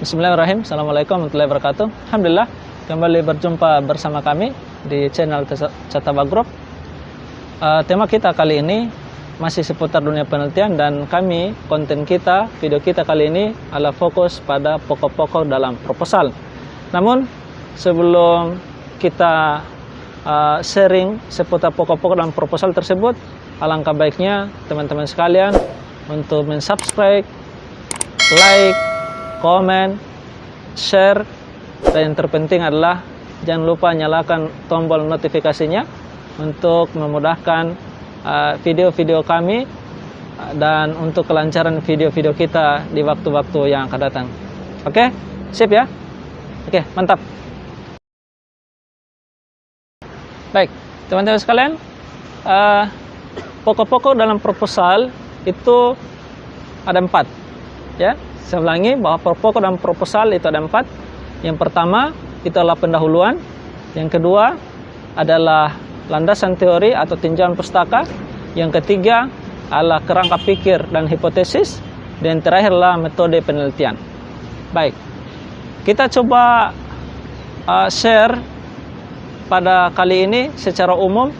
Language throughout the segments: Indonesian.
Bismillahirrahmanirrahim. Assalamualaikum warahmatullahi wabarakatuh. Alhamdulillah, kembali berjumpa bersama kami di channel Catabak Group. Tema kita kali ini masih seputar dunia penelitian, dan konten kita, video kita kali ini adalah fokus pada pokok-pokok dalam proposal. Namun, sebelum kita sharing seputar pokok-pokok dalam proposal tersebut, alangkah baiknya teman-teman sekalian untuk mensubscribe, like, komen, share, dan yang terpenting adalah jangan lupa nyalakan tombol notifikasinya untuk memudahkan video-video kami dan untuk kelancaran video-video kita di waktu-waktu yang akan datang. Oke, sip ya? Oke, mantap. Baik, teman-teman sekalian, pokok-pokok dalam proposal itu ada 4, ya. Saya ulangi bahwa pokok dalam proposal itu ada 4. Yang pertama itu adalah pendahuluan, yang kedua adalah landasan teori atau tinjauan pustaka, yang ketiga adalah kerangka pikir dan hipotesis, dan terakhir adalah metode penelitian. Baik, kita coba share pada kali ini secara umum.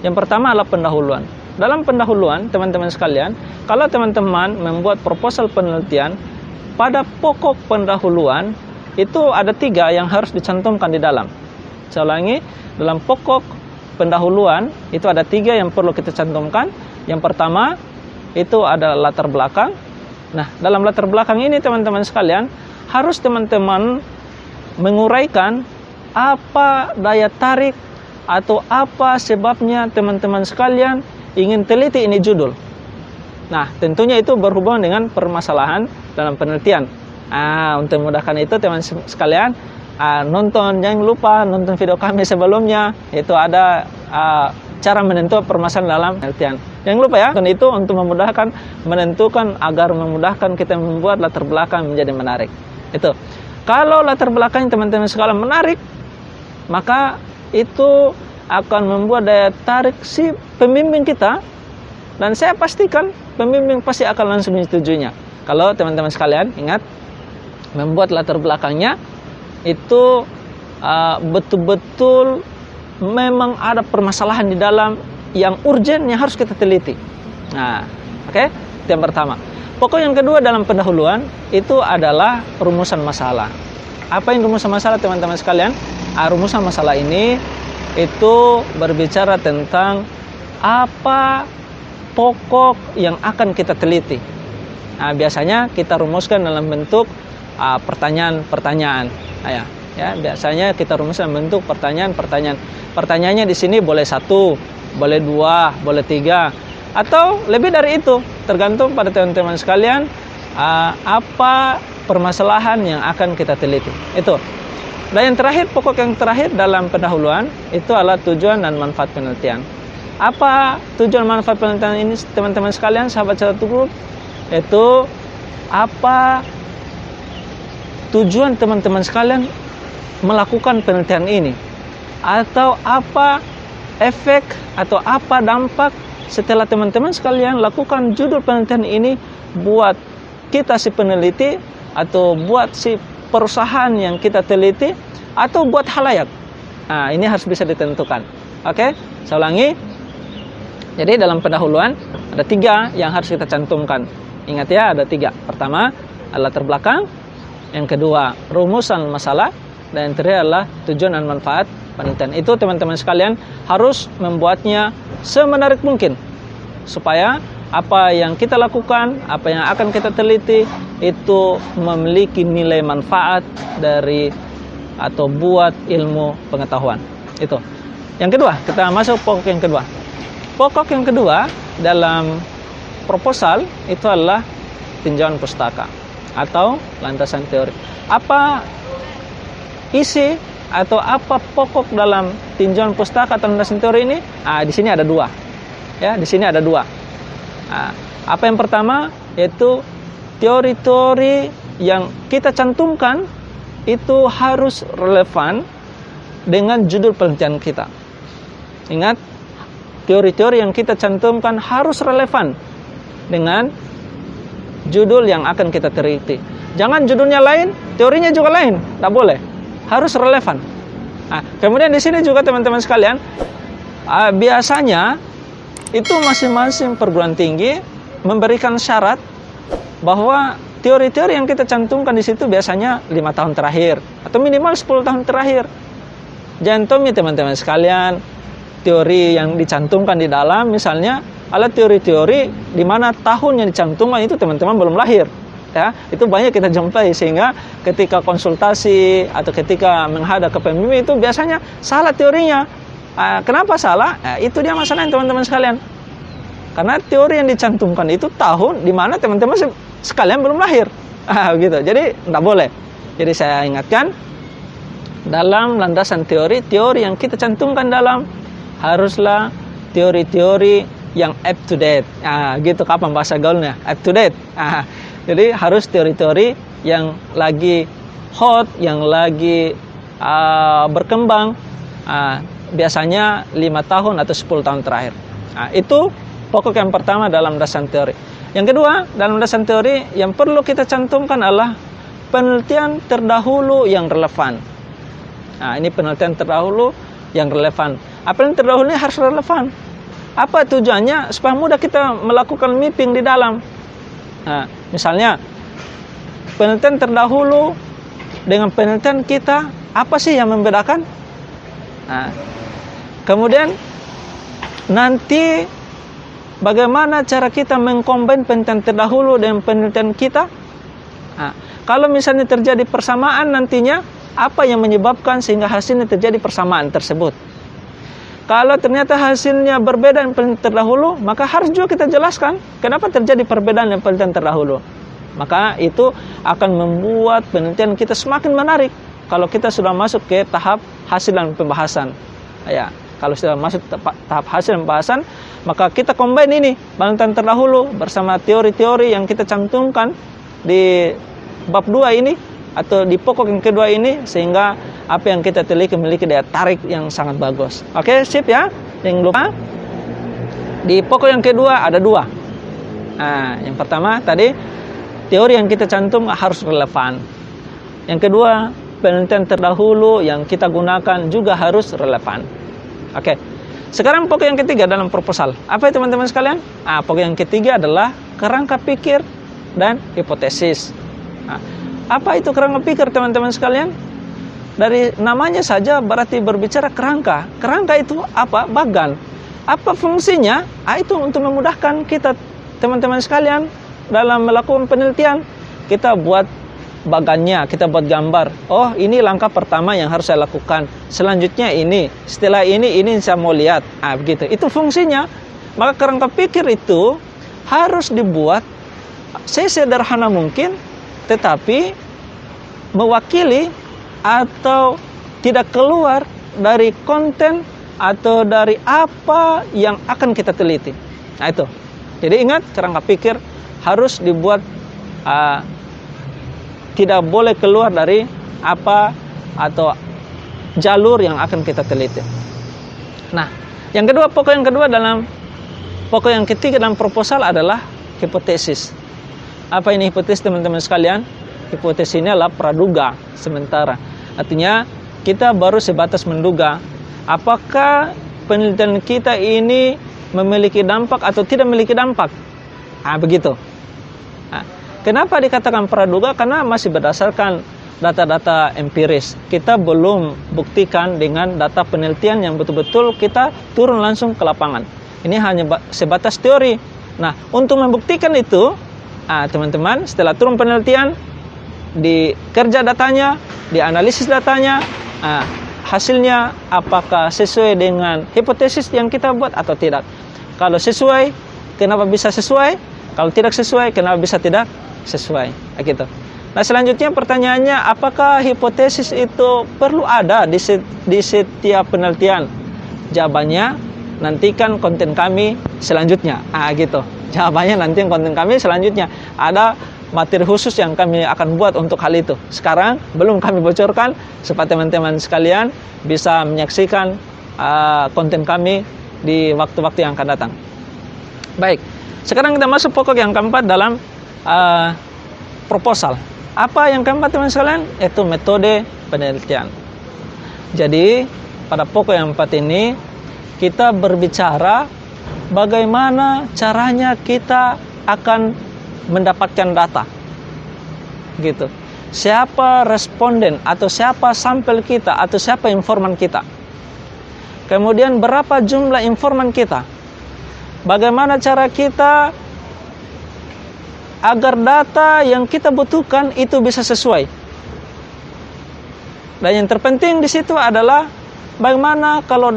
Yang pertama adalah pendahuluan. Dalam pendahuluan, teman-teman sekalian, kalau teman-teman membuat proposal penelitian, pada pokok pendahuluan itu ada 3 yang harus dicantumkan di dalam. Saya ulangi, dalam pokok pendahuluan itu ada 3 yang perlu kita cantumkan. Yang pertama itu ada latar belakang. Nah, dalam latar belakang ini teman-teman sekalian, harus teman-teman menguraikan apa daya tarik atau apa sebabnya teman-teman sekalian ingin teliti ini judul. Nah, tentunya itu berhubungan dengan permasalahan dalam penelitian. Untuk memudahkan itu teman sekalian, jangan lupa nonton video kami sebelumnya. Itu ada cara menentukan permasalahan dalam penelitian. Jangan lupa ya, itu untuk memudahkan menentukan agar memudahkan kita membuat latar belakang menjadi menarik. Itu. Kalau latar belakang teman-teman sekalian menarik, maka itu akan membuat daya tarik si pembimbing kita, dan saya pastikan pembimbing pasti akan langsung menyetujuinya. Kalau teman-teman sekalian ingat, membuat latar belakangnya itu betul-betul memang ada permasalahan di dalam yang urgent yang harus kita teliti. Nah, oke, itu yang pertama. Pokok yang kedua dalam pendahuluan itu adalah rumusan masalah. Apa yang rumusan masalah teman-teman sekalian? Rumusan masalah ini itu berbicara tentang apa pokok yang akan kita teliti. Nah, biasanya kita rumuskan dalam bentuk pertanyaan-pertanyaan. Nah, ya, biasanya kita rumuskan dalam bentuk pertanyaan-pertanyaan. Pertanyaannya di sini boleh 1, boleh 2, boleh 3, atau lebih dari itu, tergantung pada teman-teman sekalian apa permasalahan yang akan kita teliti. Itu. Dan yang terakhir, pokok yang terakhir dalam pendahuluan itu adalah tujuan dan manfaat penelitian. Apa tujuan manfaat penelitian ini teman-teman sekalian, sahabat Catabak Group? Itu apa tujuan teman-teman sekalian melakukan penelitian ini? Atau apa efek atau apa dampak setelah teman-teman sekalian lakukan judul penelitian ini buat kita si peneliti, atau buat si perusahaan yang kita teliti, atau buat halayak. Nah, ini harus bisa ditentukan. Oke, saya ulangi. Jadi dalam pendahuluan ada 3 yang harus kita cantumkan. Ingat ya, ada 3. Pertama adalah latar belakang, yang kedua rumusan masalah, dan yang terakhir adalah tujuan dan manfaat penelitian. Itu teman-teman sekalian harus membuatnya semenarik mungkin, supaya apa yang kita lakukan, apa yang akan kita teliti itu memiliki nilai manfaat dari atau buat ilmu pengetahuan. Itu. Yang kedua, kita masuk pokok yang kedua. Pokok yang kedua dalam proposal itu adalah tinjauan pustaka atau landasan teori. Apa isi atau apa pokok dalam tinjauan pustaka atau landasan teori ini? Di sini ada 2. Ya, di sini ada 2. Apa yang pertama yaitu teori-teori yang kita cantumkan itu harus relevan dengan judul penelitian kita. Ingat, teori-teori yang kita cantumkan harus relevan dengan judul yang akan kita teliti. Jangan judulnya lain, teorinya juga lain. Tidak boleh. Harus relevan. Nah, kemudian di sini juga teman-teman sekalian, biasanya itu masing-masing perguruan tinggi memberikan syarat bahwa teori-teori yang kita cantumkan di situ biasanya 5 tahun terakhir atau minimal 10 tahun terakhir. Jangan tommy teman-teman sekalian, teori yang dicantumkan di dalam misalnya ada teori-teori di mana tahun yang dicantumkan itu teman-teman belum lahir. Ya, itu banyak kita jumpai sehingga ketika konsultasi atau ketika menghadap ke pembimbing itu biasanya salah teorinya. Kenapa salah? Itu dia masalahnya teman-teman sekalian. Karena teori yang dicantumkan itu tahun di mana teman-teman sekalian belum lahir. Gitu. Jadi tidak boleh. Jadi saya ingatkan, dalam landasan teori yang kita cantumkan dalam haruslah teori-teori yang up to date. Gitu kapan bahasa gaulnya? Up to date. Jadi harus teori-teori yang lagi hot, yang lagi berkembang. Biasanya 5 tahun atau 10 tahun terakhir. Itu pokok yang pertama dalam landasan teori. Yang kedua, dalam landasan teori yang perlu kita cantumkan adalah penelitian terdahulu yang relevan. Ini penelitian terdahulu yang relevan. Apa yang terdahulu ini harus relevan. Apa tujuannya? Supaya mudah kita melakukan mapping di dalam. Misalnya, penelitian terdahulu dengan penelitian kita, apa sih yang membedakan? Kemudian nanti bagaimana cara kita mengcombine penelitian terdahulu dengan penelitian kita? Kalau misalnya terjadi persamaan nantinya, apa yang menyebabkan sehingga hasilnya terjadi persamaan tersebut? Kalau ternyata hasilnya berbeda dengan penelitian terdahulu, maka harus juga kita jelaskan kenapa terjadi perbedaan dengan penelitian terdahulu. Maka itu akan membuat penelitian kita semakin menarik. Kalau kita sudah masuk ke tahap hasil dan pembahasan. Kalau sudah masuk tahap hasil dan pembahasan, maka kita combine ini penelitian terdahulu bersama teori-teori yang kita cantumkan di bab 2 ini atau di pokok yang kedua ini, sehingga apa yang kita teliti memiliki daya tarik yang sangat bagus. Oke, sip ya. Jangan lupa di pokok yang kedua ada 2. Yang pertama tadi teori yang kita cantum harus relevan. Yang kedua, penelitian terdahulu yang kita gunakan juga harus relevan. Oke. Sekarang pokok yang ketiga dalam proposal. Apa ya teman-teman sekalian? Pokok yang ketiga adalah kerangka pikir dan hipotesis. Apa itu kerangka pikir teman-teman sekalian? Dari namanya saja berarti berbicara kerangka. Kerangka itu apa? Bagan. Apa fungsinya? Itu untuk memudahkan kita teman-teman sekalian dalam melakukan penelitian. Kita buat bagannya, kita buat gambar. Oh, ini langkah pertama yang harus saya lakukan. Selanjutnya ini, setelah ini saya mau lihat. Begitu. Itu fungsinya. Maka kerangka pikir itu harus dibuat sesederhana mungkin, tetapi mewakili atau tidak keluar dari konten atau dari apa yang akan kita teliti. Itu. Jadi ingat, kerangka pikir harus dibuat tidak boleh keluar dari apa atau jalur yang akan kita teliti. Nah, pokok yang kedua dalam pokok yang ketiga dalam proposal adalah hipotesis. Apa ini hipotesis teman-teman sekalian? Hipotesis ini adalah praduga sementara. Artinya kita baru sebatas menduga apakah penelitian kita ini memiliki dampak atau tidak memiliki dampak. Begitu. Kenapa dikatakan praduga? Karena masih berdasarkan data-data empiris. Kita belum buktikan dengan data penelitian yang betul-betul kita turun langsung ke lapangan. Ini hanya sebatas teori. Nah, untuk membuktikan itu, teman-teman, setelah turun penelitian, dikerja datanya, dianalisis datanya, hasilnya apakah sesuai dengan hipotesis yang kita buat atau tidak. Kalau sesuai, kenapa bisa sesuai? Kalau tidak sesuai, kenapa bisa tidak sesuai? Gitu. Nah, selanjutnya pertanyaannya, apakah hipotesis itu perlu ada di setiap penelitian? Jawabannya, nantikan konten kami selanjutnya. Gitu. Jawabannya nanti konten kami selanjutnya. Ada materi khusus yang kami akan buat untuk hal itu. Sekarang belum kami bocorkan supaya teman-teman sekalian bisa menyaksikan konten kami di waktu-waktu yang akan datang. Baik, sekarang kita masuk pokok yang keempat dalam proposal. Apa yang keempat teman sekalian? Itu metode penelitian. Jadi pada pokok yang 4 ini kita berbicara bagaimana caranya kita akan mendapatkan data. Gitu. Siapa responden atau siapa sampel kita atau siapa informan kita. Kemudian berapa jumlah informan kita. Bagaimana cara kita agar data yang kita butuhkan itu bisa sesuai. Dan yang terpenting di situ adalah bagaimana kalau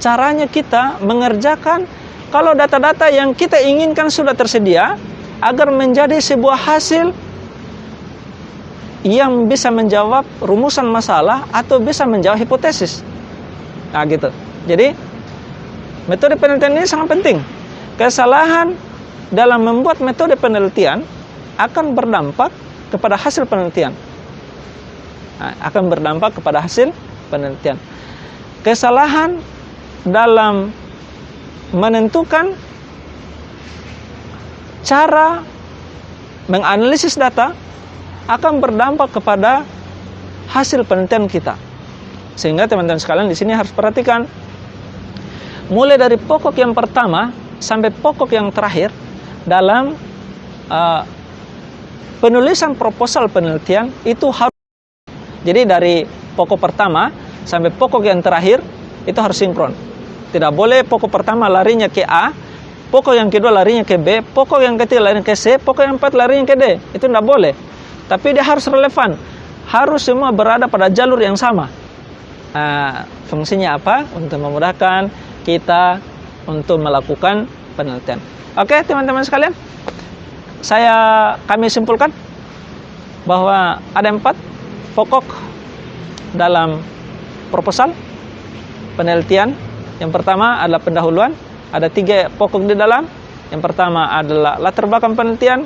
caranya kita mengerjakan kalau data-data yang kita inginkan sudah tersedia agar menjadi sebuah hasil yang bisa menjawab rumusan masalah atau bisa menjawab hipotesis. Nah gitu. Jadi metode penelitian ini sangat penting. Kesalahan dalam membuat metode penelitian akan berdampak kepada hasil penelitian. Nah, akan berdampak kepada hasil penelitian. Kesalahan dalam menentukan cara menganalisis data akan berdampak kepada hasil penelitian kita. Sehingga teman-teman sekalian di sini harus perhatikan, mulai dari pokok yang pertama sampai pokok yang terakhir dalam penulisan proposal penelitian itu harus. Jadi dari pokok pertama sampai pokok yang terakhir itu harus sinkron. Tidak boleh pokok pertama larinya ke A, pokok yang kedua larinya ke B, pokok yang ketiga larinya ke C, pokok yang keempat larinya ke D. Itu tidak boleh. Tapi dia harus relevan. Harus semua berada pada jalur yang sama. Fungsinya apa? Untuk memudahkan kita untuk melakukan penelitian. Oke, teman-teman sekalian. Kami simpulkan bahwa ada 4 pokok dalam proposal penelitian. Yang pertama adalah pendahuluan. Ada 3 pokok di dalam. Yang pertama adalah latar belakang penelitian,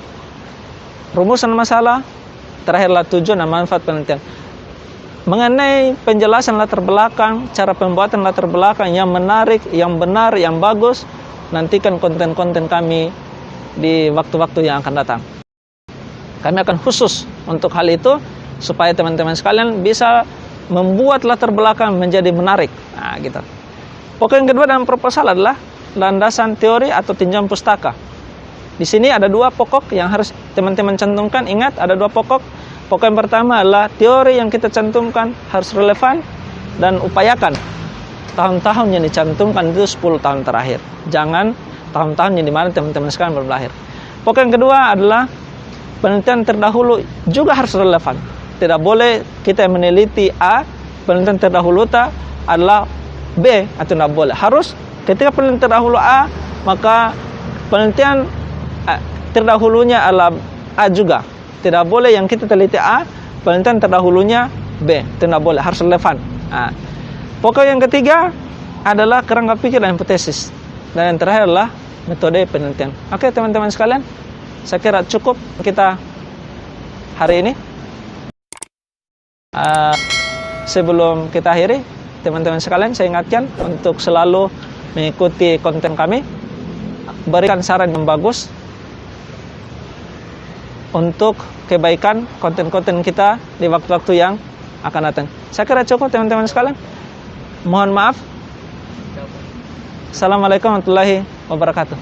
rumusan masalah, terakhirlah tujuan dan manfaat penelitian. Mengenai penjelasan latar belakang, cara pembuatan latar belakang yang menarik, yang benar, yang bagus, nantikan konten-konten kami di waktu-waktu yang akan datang. Kami akan khusus untuk hal itu supaya teman-teman sekalian bisa membuat latar belakang menjadi menarik. Nah, gitu. Pokok yang kedua dalam proposal adalah landasan teori atau tinjauan pustaka. Di sini ada 2 pokok yang harus teman-teman cantumkan. Ingat, ada 2 pokok. Pokok yang pertama adalah teori yang kita cantumkan harus relevan dan upayakan tahun-tahun yang dicantumkan itu 10 tahun terakhir. Jangan tahun-tahun yang dimana teman-teman sekarang belum lahir. Pokok yang kedua adalah penelitian terdahulu juga harus relevan. Tidak boleh kita meneliti A, penelitian terdahulu adalah B, atau tidak boleh. Harus ketika penelitian terdahulu A, maka penelitian terdahulunya adalah A juga. Tidak boleh yang kita teliti A, penelitian terdahulunya B. Tidak boleh, harus relevan. Pokok yang ketiga adalah kerangka pikir dan hipotesis. Dan yang terakhir adalah metode penelitian. Oke teman-teman sekalian, saya kira cukup kita hari ini. Sebelum kita akhiri, teman-teman sekalian, saya ingatkan untuk selalu mengikuti konten kami. Berikan saran yang bagus untuk kebaikan konten-konten kita di waktu-waktu yang akan datang. Saya kira cukup teman-teman sekalian. Mohon maaf. Assalamualaikum warahmatullahi wabarakatuh.